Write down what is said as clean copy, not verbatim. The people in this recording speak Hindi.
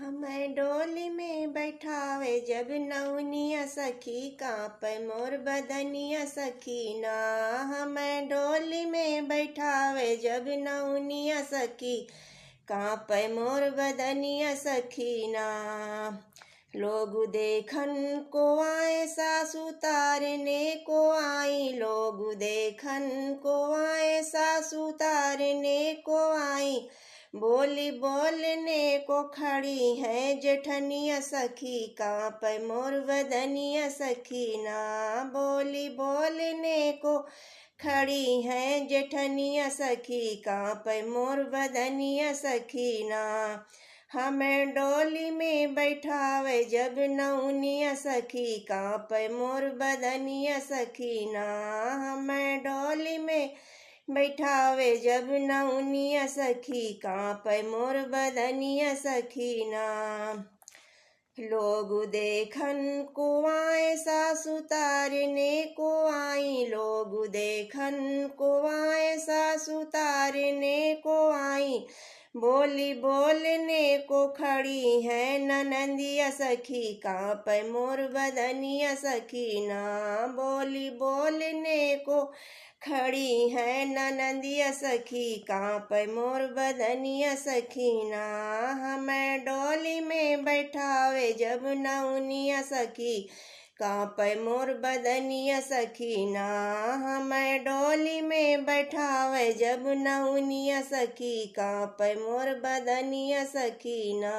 हमें डोली में बैठावे जब नौनिया सखी कांपे मोर बदनिया सखी ना। हमें डोली में बैठावे जब नौनिया सखी कांपे मोर बदनिया सखी ना। लोग देखन को आए सासु तारने को आई, लोग देखन को आए सासु तारने को आई। बोली बोलने को खड़ी है जेठनिया सखी कांपे मोर बदनिया सखी ना। बोली बोलने को खड़ी है जेठनिया सखी कांपे मोर बदनिया सखी ना। हमें डोली में बैठावे जब नौनिया सखी कांपे मोर बदनिया सखी ना। हमें डोली में बैठावे जब नौनिया सखी कांपे मोर बदनिया सखी ना। लोग देखन को आए सासु तारने को आई, लोग देखन को आए सासु तारने को आई। बोली बोलने को खड़ी है ननंदिया सखी कांपे मोर बदनिया सखी ना। बोली बोलने को खड़ी है ननंदिया सखी कांपे मोर बदनिया सखी ना। हमें डोली में बैठावे जब नौनिया सखी कांपे मोर बदनिया सखी ना। हमें डोली में बैठावे जब नौनिया सखी कांपे मोर बदनिया सखी ना।